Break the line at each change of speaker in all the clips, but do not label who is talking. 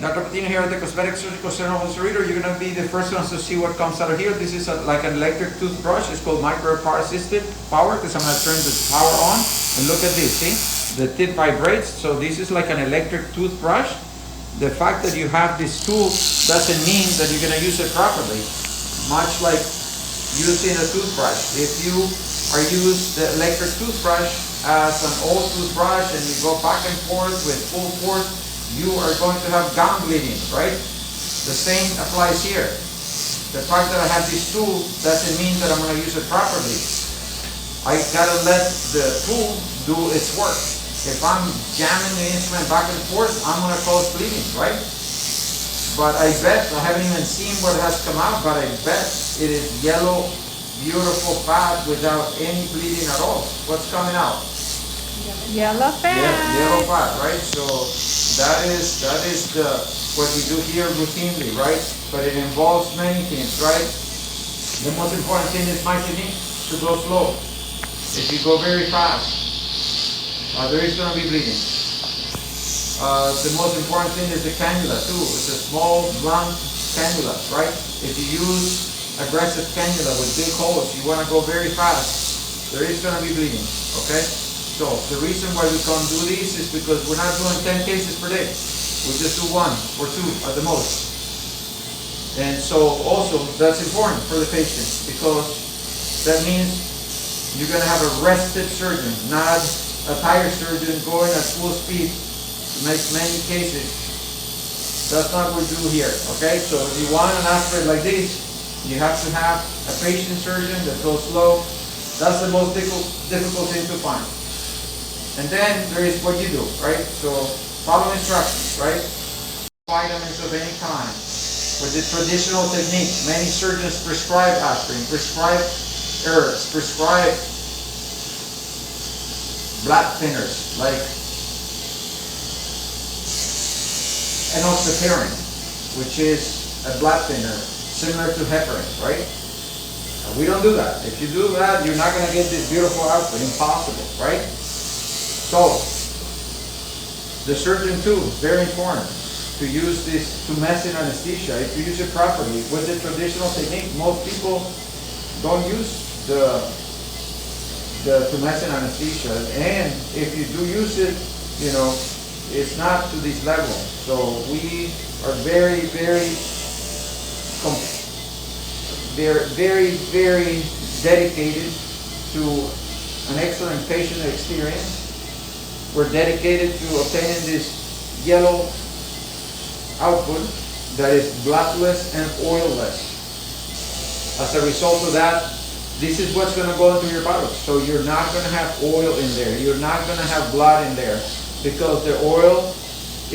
Dr. Patino here at the Cosmetic Surgery. You're going to be the first ones to see what comes out of here. This is like an electric toothbrush. It's called micro power assisted power because I'm going to turn the power on. And look at this, see? The tip vibrates. So this is like an electric toothbrush. The fact that you have this tool doesn't mean that you're going to use it properly. Much like using a toothbrush. If you are used the electric toothbrush as an old toothbrush and you go back and forth with full force, you are going to have gum bleeding, right? The same applies here. The fact that I have this tool doesn't mean that I'm going to use it properly. I gotta let the tool do its work. If I'm jamming the instrument back and forth, I'm going to cause bleeding, right? But I bet, I haven't even seen what has come out, but I bet it is yellow, beautiful fat without any bleeding at all. What's coming out?
Yellow fat.
Yeah, yellow fat, right? So that is what we do here routinely, right? But it involves many things, right? The most important thing is my technique to go slow. If you go very fast, there is going to be bleeding. The most important thing is the cannula too. It's a small blunt cannula, right? If you use aggressive cannula with big holes, you want to go very fast, there is going to be bleeding, okay? So the reason why we can't do these is because we're not doing 10 cases per day. We just do 1 or 2 at the most. And so also that's important for the patient because that means you're going to have a rested surgeon, not a tired surgeon going at full speed to make many cases. That's not what we do here, okay? So if you want an aspirate like this, you have to have a patient surgeon that goes slow. That's the most difficult thing to find. And then there is what you do, right? So follow instructions, right? Vitamins of any kind. With the traditional technique, many surgeons prescribe aspirin, prescribe herbs, prescribe blood thinners like enoxaparin, which is a blood thinner similar to heparin, right? We don't do that. If you do that, you're not going to get this beautiful output. Impossible, right? So, the surgeon too, very important to use this tumescent anesthesia. If you use it properly with the traditional technique, most people don't use the tumescent anesthesia. And if you do use it, you know, it's not to this level. So we are very, very dedicated to an excellent patient experience. We're dedicated to obtaining this yellow output that is bloodless and oilless. As a result of that, this is what's going to go into your buttocks. So you're not going to have oil in there. You're not going to have blood in there because the oil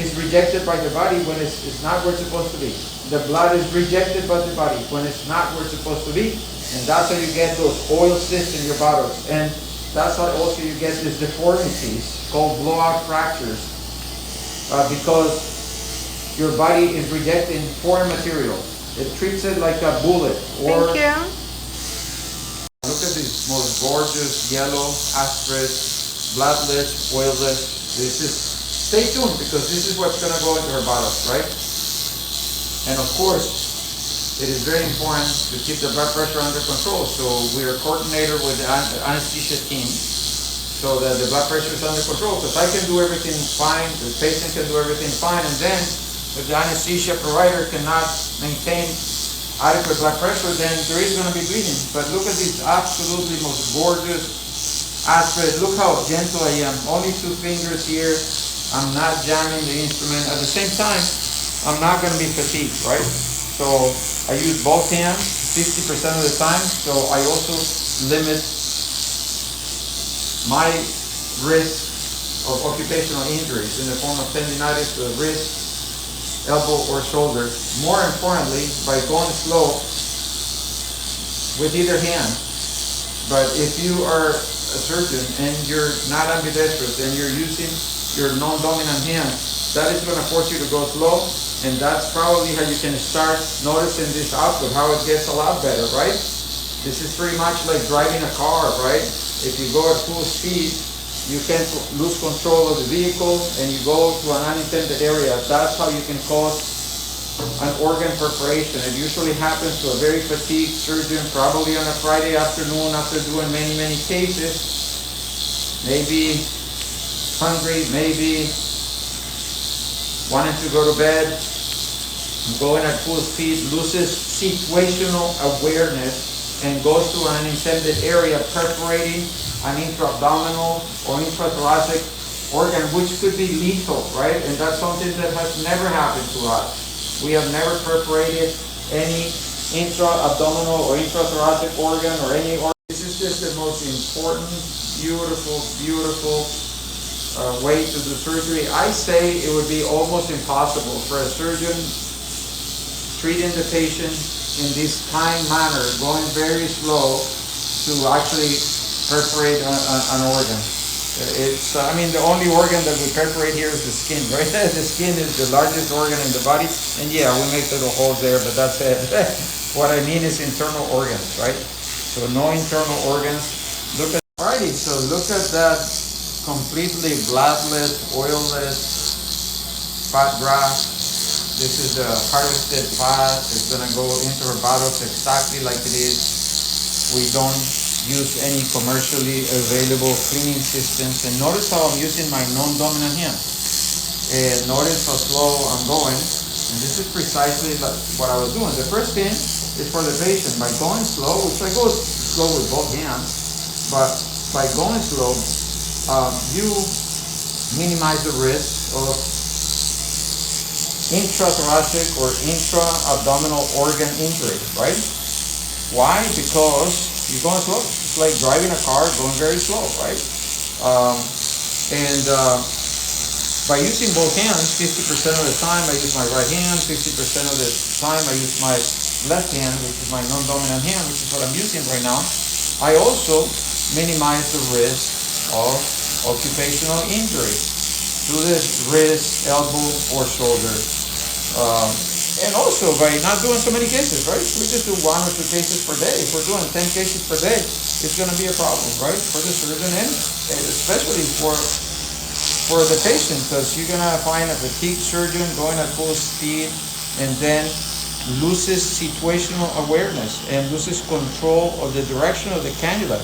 is rejected by the body when it's not where it's supposed to be. The blood is rejected by the body when it's not where it's supposed to be. And that's how you get those oil cysts in your buttocks. And that's how also you get these deformities called blowout fractures because your body is rejecting foreign material. It treats it like a bullet. Or
thank you.
Look at this most gorgeous yellow aspirate, bloodless, oilless. This is, stay tuned because this is what's going to go into her buttocks, right? And of course, it is very important to keep the blood pressure under control. So we are coordinated with the anesthesia team so that the blood pressure is under control. Because I can do everything fine, the patient can do everything fine, and then if the anesthesia provider cannot maintain adequate blood pressure, then there is going to be bleeding. But look at this absolutely most gorgeous aspirate. Look how gentle I am. Only 2 fingers here. I'm not jamming the instrument. At the same time, I'm not going to be fatigued, right? So I use both hands 50% of the time. So I also limit my risk of occupational injuries in the form of tendinitis to the wrist, elbow, or shoulder. More importantly, by going slow with either hand. But if you are a surgeon and you're not ambidextrous and you're using your non-dominant hand, that is going to force you to go slow. And that's probably how you can start noticing this output, how it gets a lot better, right? This is pretty much like driving a car, right? If you go at full speed, you can lose control of the vehicle and you go to an unintended area. That's how you can cause an organ perforation. It usually happens to a very fatigued surgeon, probably on a Friday afternoon after doing many, many cases. Maybe hungry, maybe wanting to go to bed, going at full speed, loses situational awareness and goes to an unintended area, perforating an intra-abdominal or intrathoracic organ, which could be lethal, right? And that's something that has never happened to us. We have never perforated any intra-abdominal or intrathoracic organ or any organ. This is just the most important, beautiful, beautiful way to do surgery. I say it would be almost impossible for a surgeon treating the patient in this kind manner, going very slow, to actually perforate an organ. I mean, the only organ that we perforate here is the skin, right? The skin is the largest organ in the body, and yeah, we make little holes there, but that's it. What I mean is internal organs, right? So no internal organs. Alrighty, so look at that completely bloodless, oilless fat graft. This is the harvested fat. It's gonna go into her buttocks exactly like it is. We don't use any commercially available cleaning systems. And notice how I'm using my non-dominant hand. And notice how slow I'm going. And this is precisely what I was doing. The first thing is for the patient. By going slow, which I go slow with both hands, but by going slow, you minimize the risk of intrathoracic or intra-abdominal organ injury, right? Why? Because you're going slow. It's like driving a car going very slow, right? By using both hands, 50% of the time I use my right hand, 50% of the time I use my left hand, which is my non-dominant hand, which is what I'm using right now. I also minimize the risk of occupational injury to the wrist, elbow, or shoulder. And also by not doing so many cases, right? We just do 1 or 2 cases per day. If we're doing 10 cases per day, it's going to be a problem, right? For the surgeon and especially for the patient, because you're going to find a fatigued surgeon going at full speed and then loses situational awareness and loses control of the direction of the cannula,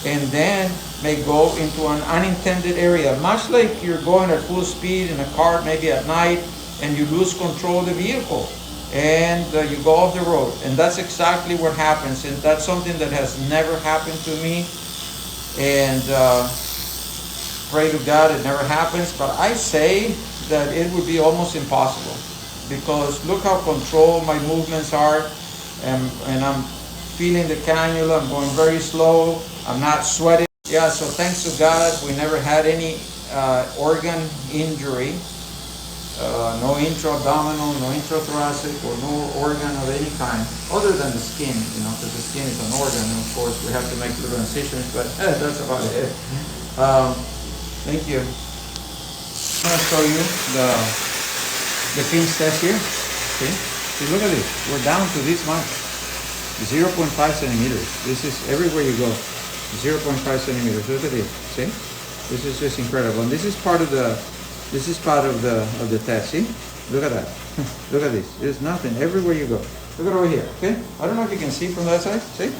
and then may go into an unintended area, much like you're going at full speed in a car maybe at night, and you lose control of the vehicle and you go off the road. And that's exactly what happens, and that's something that has never happened to me, and pray to God it never happens. But I say that it would be almost impossible, because look how controlled my movements are, and I'm feeling the cannula. I'm going very slow. I'm not sweating. Yeah, so thanks to God we never had any organ injury. No intra-abdominal, no intrathoracic, or no organ of any kind, other than the skin, because the skin is an organ, and of course we have to make little incisions, but that's about it. Thank you. I'm going to show you the pinch test here. See, look at this. We're down to this much, 0.5 centimeters. This is everywhere you go, 0.5 centimeters. Look at this. See, this is just incredible, and this is part of the test. See? Look at that. Look at this. There's nothing everywhere you go. Look at over here. Okay? I don't know if you can see from that side. See?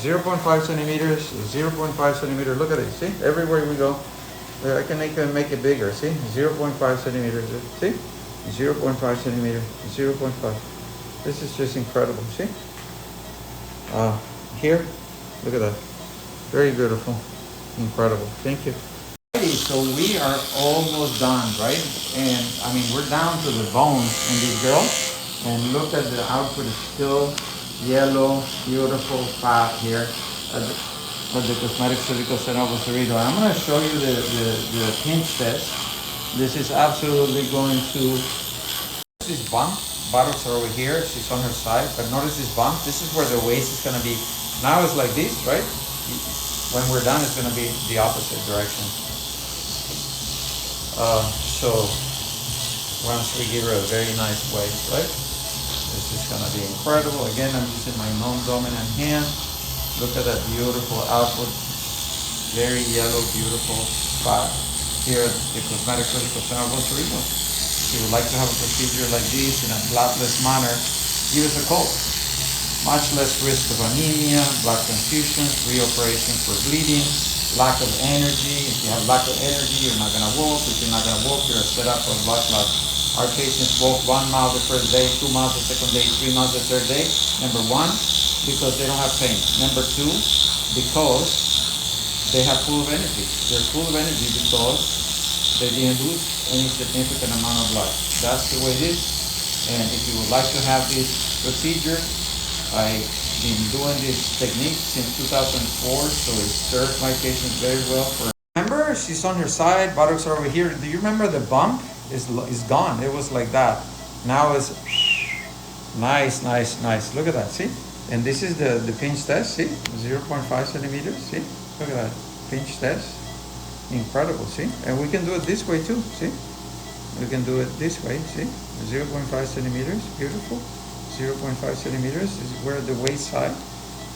0.5 centimeters, 0.5 centimeter. Look at it. See? Everywhere we go. I can make it bigger. See? 0.5 centimeters. See? 0.5 centimeter. 0.5. This is just incredible. See? Here. Look at that. Very beautiful. Incredible. Thank you. So we are almost done, right? And I mean, we're down to the bones in this girl. And look at the output is still yellow, beautiful fat here at the Cosmetic Surgical of Cerrito. I'm going to show you the pinch test. This is absolutely going to... This bump, buttocks are over here. She's on her side, but notice this bump. This is where the waist is going to be. Now it's like this, right? When we're done, it's going to be the opposite direction. So once we give her a very nice waist, right? This is going to be incredible. Again, I'm using my non-dominant hand. Look at that beautiful output. Very yellow, beautiful spot here at the Cosmetic Surgical Center of Costa Rica. If you would like to have a procedure like this in a bloodless manner, give us a call. Much less risk of anemia, blood transfusions, reoperation for bleeding, lack of energy. If you have lack of energy, you're not going to walk. If you're not going to walk, you're set up for blood clots. Our patients walk 1 mile the first day, 2 miles the second day, 3 miles the third day. Number one, because they don't have pain. Number two, because they have full of energy. They're full of energy because they didn't lose any significant amount of blood. That's the way it is. And if you would like to have this procedure, I've been doing this technique since 2004, so it served my patients very well. Remember, she's on your side, buttocks are over here. Do you remember the bump? Is gone. It was like that. Now it's nice, nice, nice. Look at that, see? And this is the pinch test, see? 0.5 centimeters, see? Look at that, pinch test. Incredible, see? And we can do it this way too, see? We can do it this way, see? 0.5 centimeters, beautiful. 0.5 centimeters is where the waist side,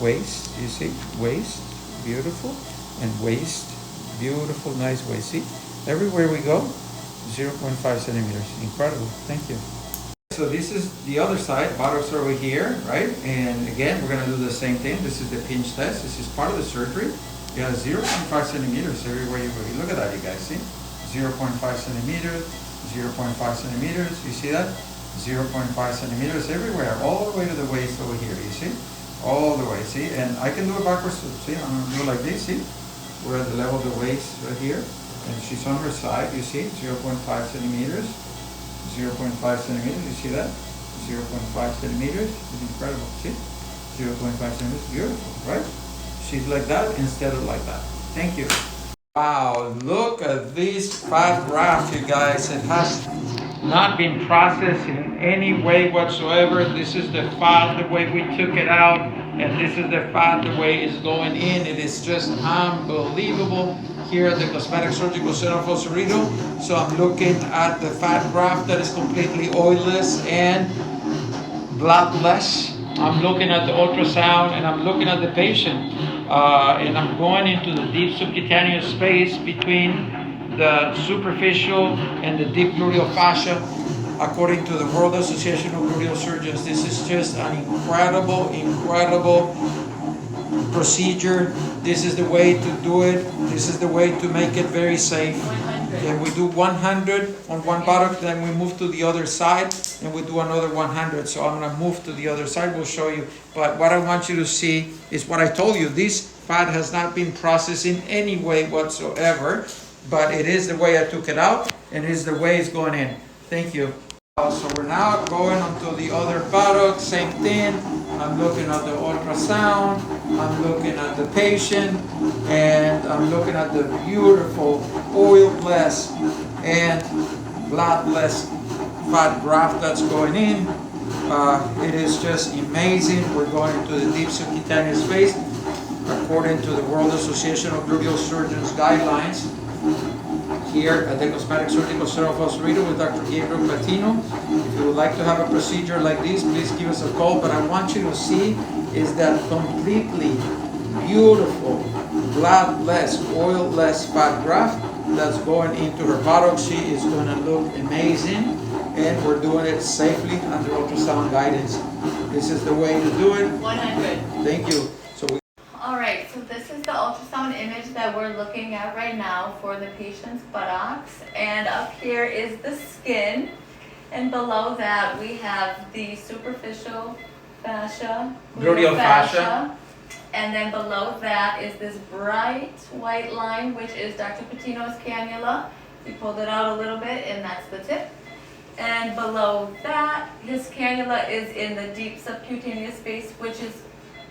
waist, you see, waist, beautiful, and waist, beautiful, nice waist, see? Everywhere we go, 0.5 centimeters, incredible, thank you. So this is the other side, buttocks are over here, right? And again, we're gonna do the same thing. This is the pinch test, this is part of the surgery. You have 0.5 centimeters everywhere you go. Look at that, you guys, see? 0.5 centimeters, 0.5 centimeters, you see that? 0.5 centimeters everywhere, all the way to the waist over here, you see? All the way, see? And I can do it backwards, see? I'm gonna do it like this, see? We're at the level of the waist right here. And she's on her side, you see? 0.5 centimeters, 0.5 centimeters, you see that? 0.5 centimeters, it's incredible, see? 0.5 centimeters, beautiful, right? She's like that instead of like that. Thank you. Wow, look at this fat graft, you guys. It has not been processed in any way whatsoever. This is the fat, the way we took it out, and this is the fat, the way it's going in. It is just unbelievable here at the Cosmetic Surgical Center of Costa Rica. So I'm looking at the fat graft that is completely oilless and bloodless. I'm looking at the ultrasound and I'm looking at the patient. And I'm going into the deep subcutaneous space between the superficial and the deep gluteal fascia. According to the World Association of Gluteal Surgeons, this is just an incredible, incredible procedure. This is the way to do it. This is the way to make it very safe. 100. And we do 100 on one buttock, then we move to the other side and we do another 100. So I'm going to move to the other side. We'll show you. But what I want you to see is what I told you. This fat has not been processed in any way whatsoever, but it is the way I took it out and it is the way it's going in. Thank you. So we're now going onto the other buttock, same thing. I'm looking at the ultrasound, I'm looking at the patient, and I'm looking at the beautiful oil-less and bloodless fat graft that's going in. It is just amazing. We're going into the deep subcutaneous space according to the World Association of Gluteal Surgeons guidelines. Here at the Cosmetic Surgical Center of Costa Rica with Dr. Gabriel Patino. If you would like to have a procedure like this, please give us a call. But I want you to see is that completely beautiful, bloodless, oil-less fat graft that's going into her buttock. She is going to look amazing, and we're doing it safely under ultrasound guidance. This is the way to do it.
100.
Thank you.
Alright, so this is the ultrasound image that we're looking at right now for the patient's buttocks. And up here is the skin. And below that we have the superficial fascia,
Gluteal fascia.
And then below that is this bright white line, which is Dr. Patino's cannula. He pulled it out a little bit and that's the tip. And below that, his cannula is in the deep subcutaneous space, which is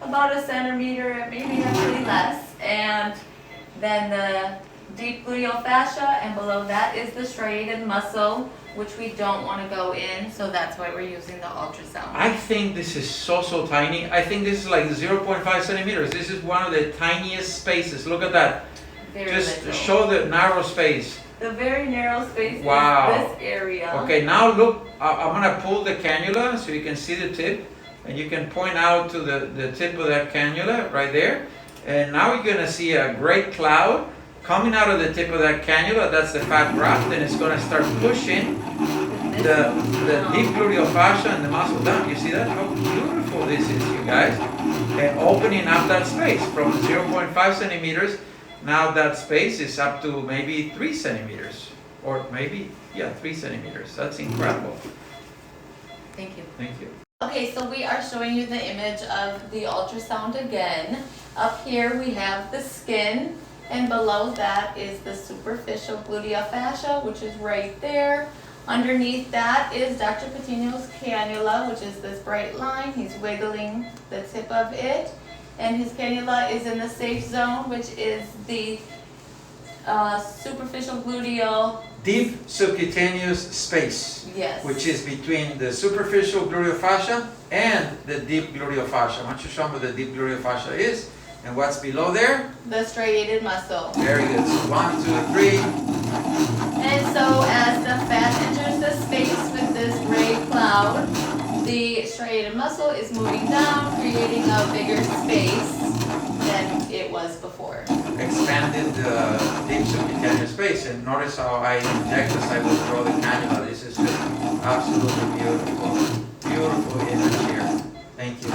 about a centimeter, maybe actually less. And then the deep gluteal fascia, and below that is the striated muscle, which we don't want to go in, so that's why we're using the ultrasound.
I think this is so tiny. I think this is like 0.5 centimeters. This is one of the tiniest spaces. Look at that.
Very
Just
little.
show the narrow space.
The very narrow space
Wow.
is this area.
Okay, now look, I'm going to pull the cannula so you can see the tip. And you can point out to the tip of that cannula right there. And now you're gonna see a great cloud coming out of the tip of that cannula. That's the fat graft, and it's gonna start pushing the deep gluteal fascia and the muscle down. You see that? How beautiful this is, you guys. And opening up that space from 0.5 centimeters. Now that space is up to maybe 3 centimeters. Or maybe, yeah, 3 centimeters. That's incredible.
Thank you.
Thank you.
Okay, so we are showing you the image of the ultrasound again. Up here we have the skin, and below that is the superficial gluteal fascia, which is right there. Underneath that is Dr. Patino's cannula, which is this bright line. He's wiggling the tip of it. And his cannula is in the safe zone, which is the superficial gluteal.
Deep subcutaneous space.
Yes.
Which is between the superficial gluteal fascia and the deep gluteal fascia. Why don't you show me what the deep gluteal fascia is? And what's below there?
The striated muscle.
Very good. So 1, 2, 3.
And so as the fat enters the space with this gray cloud, the striated muscle is moving down, creating a bigger space than it was before.
Expanded the deep subcutaneous space. And notice how I inject as I withdraw the cannula. This is just absolutely beautiful. Beautiful image here. Thank you.